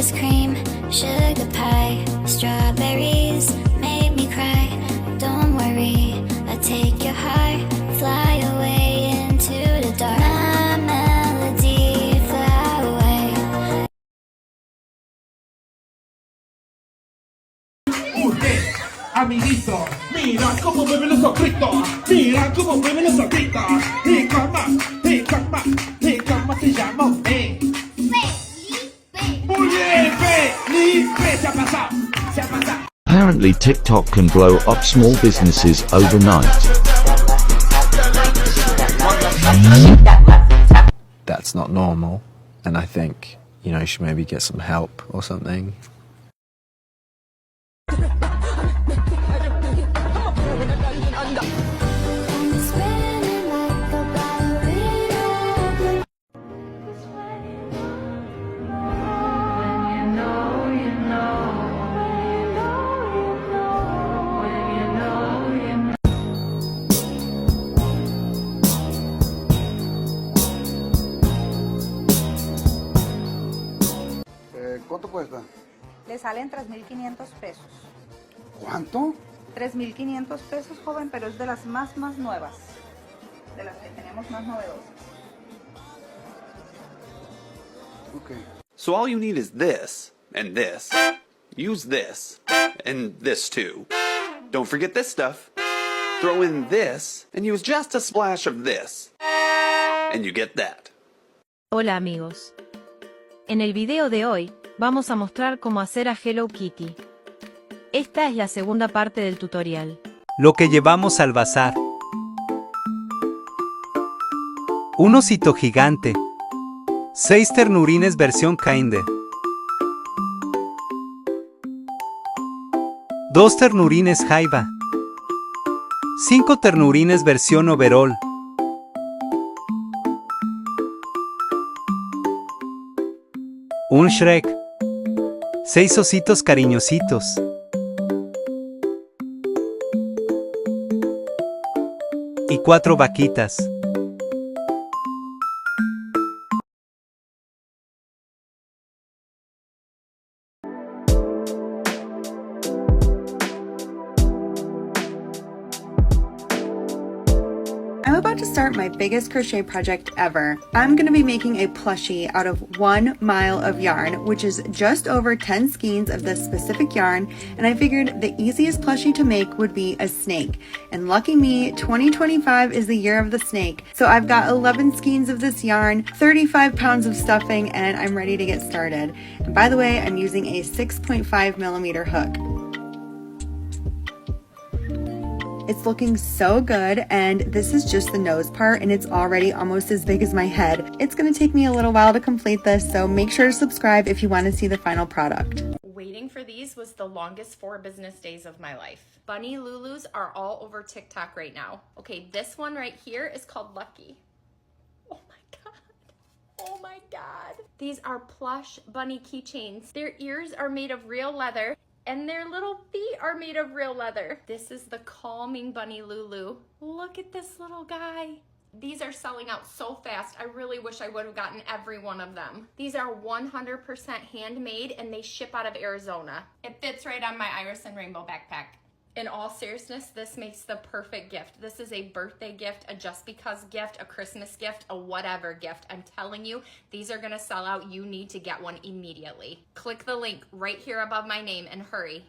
is cream, sugar pie, strawberries make me cry. Don't worry, I'll take your heart, fly away into the dark. My melody, fly away. Amiguito, mira cómo mueve los ojitos, mira cómo mueve los ojitos. Y cómo te llamo, Muy bien, Felipe, se ha pasado, se ha pasado. Apparently TikTok can blow up small businesses overnight. That's not normal, and I think, you should maybe get some help or something. ¿Cuánto cuesta? Le salen 3.500 pesos. ¿Cuánto? 3.500 pesos, joven, pero es de las más nuevas. De las que tenemos más novedosas. Okay. So all you need is this, and this. Use this, and this too. Don't forget this stuff. Throw in this, and use just a splash of this. And you get that. Hola amigos. En el video de hoy, vamos a mostrar cómo hacer a Hello Kitty. Esta es la segunda parte del tutorial. Lo que llevamos al bazar. Un osito gigante. 6 ternurines versión Kinder. 2 ternurines Jaiba. 5 ternurines versión overall. Un Shrek. 6 ositos cariñositos. Y 4 vaquitas. I'm about to start my biggest crochet project ever. I'm going to be making a plushie out of 1 mile of yarn, which is just over 10 skeins of this specific yarn, and I figured the easiest plushie to make would be a snake. And lucky me, 2025 is the year of the snake. So I've got 11 skeins of this yarn, 35 pounds of stuffing, and I'm ready to get started. And by the way, I'm using a 6.5 millimeter hook. It's looking so good, and this is just the nose part, and it's already almost as big as my head. It's gonna take me a little while to complete this, so make sure to subscribe if you want to see the final product. Waiting for these was the longest 4 business days of my life. Bunny Lulus are all over TikTok right now. Okay, this one right here is called Lucky. Oh my god. Oh my god. These are plush bunny keychains. Their ears are made of real leather, and their little feet are made of real leather. This is the Calming Bunny Lulu. Look at this little guy. These are selling out so fast. I really wish I would have gotten every one of them. These are 100% handmade, and they ship out of Arizona. It fits right on my Iris and Rainbow backpack. In all seriousness, this makes the perfect gift. This is a birthday gift, a just because gift, a Christmas gift, a whatever gift. I'm telling you, these are gonna sell out. You need to get one immediately. Click the link right here above my name and hurry.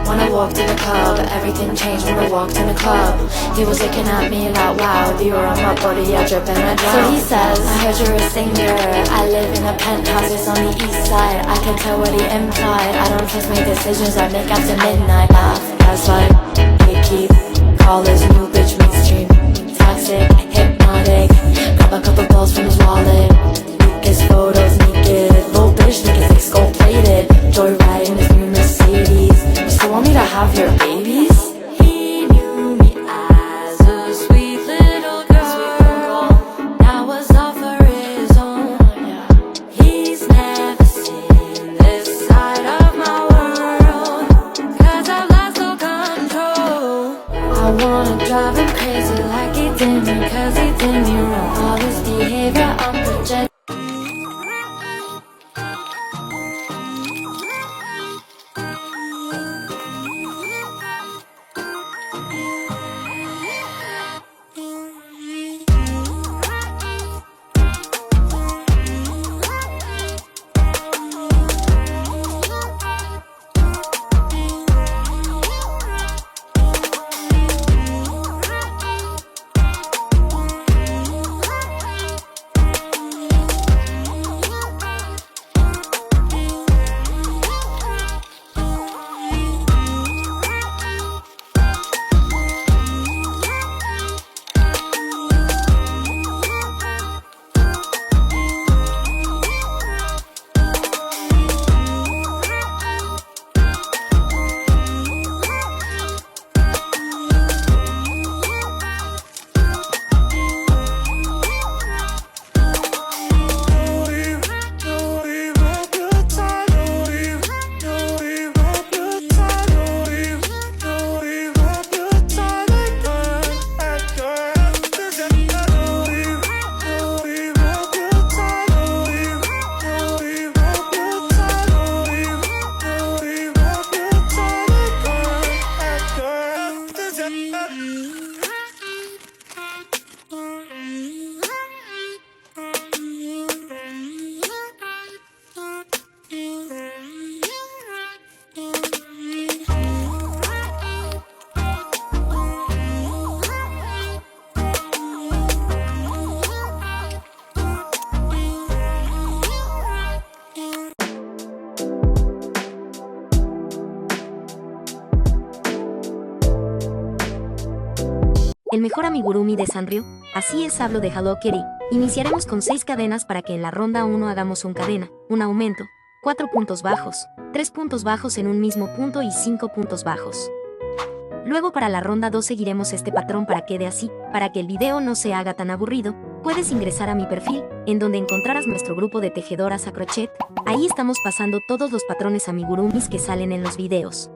When I walked in the club, everything changed when I walked in the club. He was looking at me like, wow, you're on my body, I drip and I drown. So he says, I heard you're a singer, I live in a penthouse, it's on the east side. I can tell what he implied, I don't trust my decisions I make after midnight. That's like, gatekeep, call this new bitch mainstream. Toxic, hypnotic, grab a couple balls from his wallet. His photos naked, little bitch think it's exfoliated. Joyride in his new Mercedes. You still want me to have your babies? He knew me as a sweet little girl. That was all for his own. He's never seen this side of my world, 'cause I've lost all control. I wanna drive him crazy like he did me, 'cause he did me wrong. All this behavior I'm projecting. El mejor amigurumi de Sanrio, así es, hablo de Hello Kitty. Iniciaremos con 6 cadenas para que en la ronda 1 hagamos un cadena, un aumento, 4 puntos bajos, 3 puntos bajos en un mismo punto y 5 puntos bajos. Luego para la ronda 2 seguiremos este patrón para que quede así. Para que el video no se haga tan aburrido, puedes ingresar a mi perfil, en donde encontrarás nuestro grupo de tejedoras a crochet. Ahí estamos pasando todos los patrones amigurumis que salen en los videos.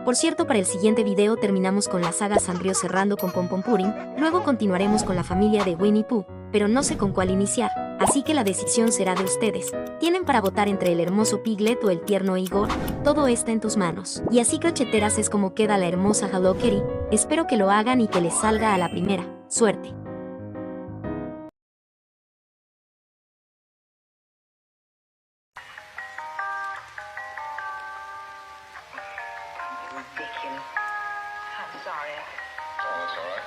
Por cierto, para el siguiente video terminamos con la saga Sanrio cerrando con Pom Pom Pudding, luego continuaremos con la familia de Winnie Pooh, pero no sé con cuál iniciar, así que la decisión será de ustedes. Tienen para votar entre el hermoso Piglet o el tierno Igor, todo está en tus manos. Y así, crocheteras, es como queda la hermosa Hello Kitty. Espero que lo hagan y que les salga a la primera. Suerte. Ridiculous. I'm sorry. Oh, that's all right.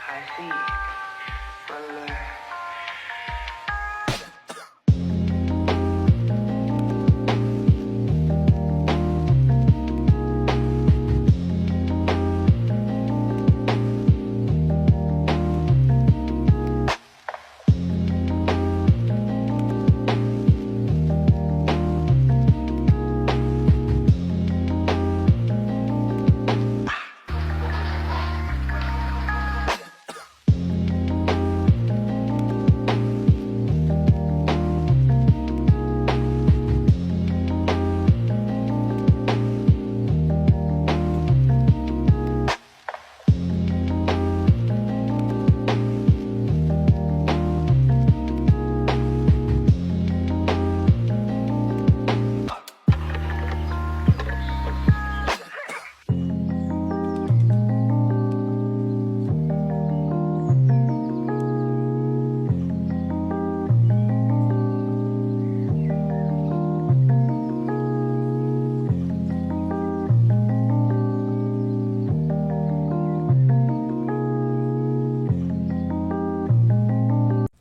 I see. Well,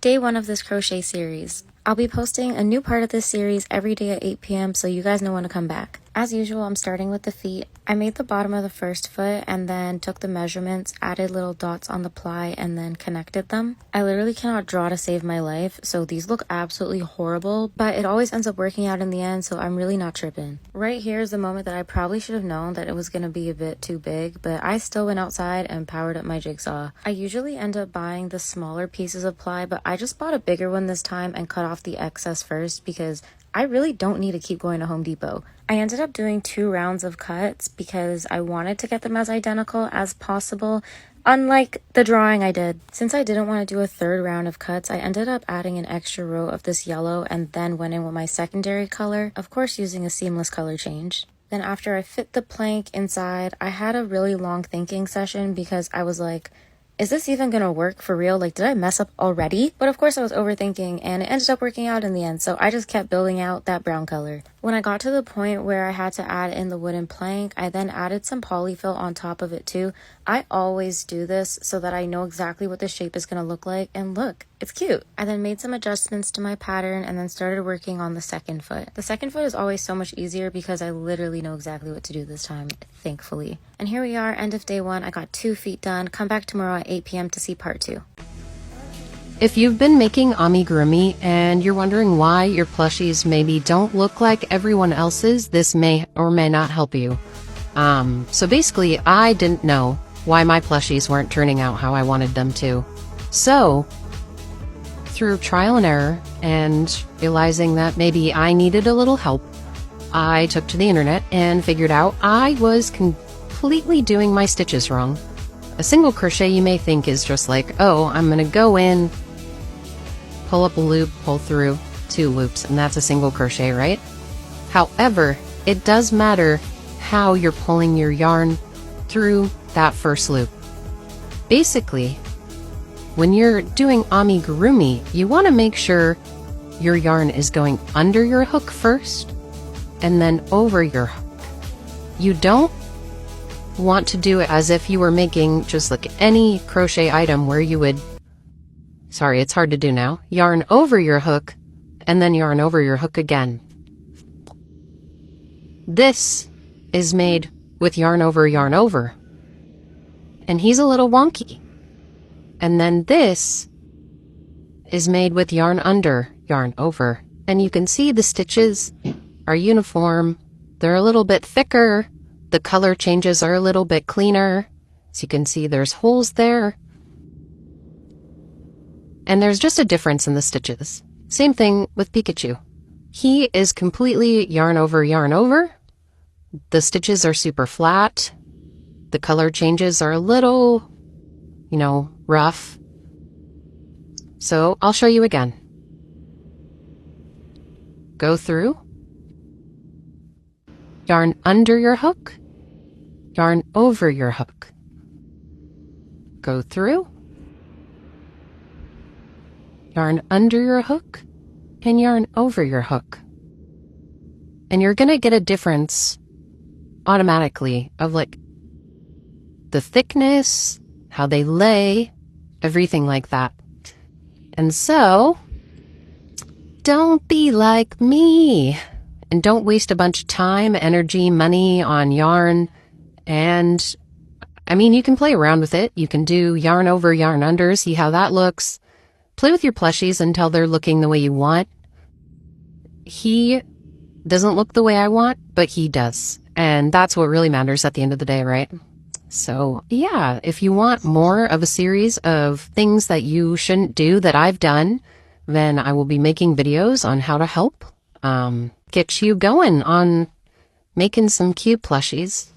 Day 1 of this crochet series. I'll be posting a new part of this series every day at 8 p.m. so you guys know when to come back. As usual, I'm starting with the feet. I made the bottom of the first foot and then took the measurements, added little dots on the ply, and then connected them. I literally cannot draw to save my life, so these look absolutely horrible, but it always ends up working out in the end, so I'm really not tripping. Right here is the moment that I probably should have known that it was going to be a bit too big, but I still went outside and powered up my jigsaw. I usually end up buying the smaller pieces of ply, but I just bought a bigger one this time and cut off the excess first because I really don't need to keep going to Home Depot. I ended up doing 2 rounds of cuts because I wanted to get them as identical as possible, unlike the drawing I did. Since I didn't want to do a 3rd round of cuts, I ended up adding an extra row of this yellow and then went in with my secondary color, of course using a seamless color change. Then after I fit the plank inside, I had a really long thinking session because I was like, is this even gonna work for real? Like, did I mess up already? But of course I was overthinking and it ended up working out in the end, so I just kept building out that brown color. When I got to the point where I had to add in the wooden plank, I then added some polyfill on top of it too. I always do this so that I know exactly what the shape is gonna look like, and look, it's cute. I then made some adjustments to my pattern and then started working on the second foot. The second foot is always so much easier because I literally know exactly what to do this time, thankfully. And here we are, end of day 1. I got 2 feet done. Come back tomorrow at 8 p.m. to see part 2. If you've been making amigurumi and you're wondering why your plushies maybe don't look like everyone else's, this may or may not help you. So basically, I didn't know why my plushies weren't turning out how I wanted them to. So, through trial and error and realizing that maybe I needed a little help, I took to the internet and figured out I was completely doing my stitches wrong. A single crochet you may think is just like, oh, I'm gonna go in, pull up a loop, pull through 2 loops, and that's a single crochet, right? However, it does matter how you're pulling your yarn through that first loop. Basically, when you're doing amigurumi, you want to make sure your yarn is going under your hook first and then over your hook. You don't want to do it as if you were making just like any crochet item where you would, sorry, it's hard to do now, yarn over your hook and then yarn over your hook again. This is made with yarn over, and he's a little wonky. And then this is made with yarn under, yarn over, and you can see the stitches are uniform. They're a little bit thicker. The color changes are a little bit cleaner. So you can see there's holes there. And there's just a difference in the stitches. Same thing with Pikachu. He is completely yarn over. The stitches are super flat. The color changes are a little, rough. So I'll show you again. Go through. Yarn under your hook. Yarn over your hook. Go through. Yarn under your hook and yarn over your hook. And you're gonna get a difference automatically of like the thickness, how they lay, everything like that. And so, don't be like me and don't waste a bunch of time, energy, money on yarn. And I mean, you can play around with it. You can do yarn over, yarn under, see how that looks. Play with your plushies until they're looking the way you want. He doesn't look the way I want, but he does. And that's what really matters at the end of the day, right? So yeah, if you want more of a series of things that you shouldn't do that I've done, then I will be making videos on how to help get you going on making some cute plushies.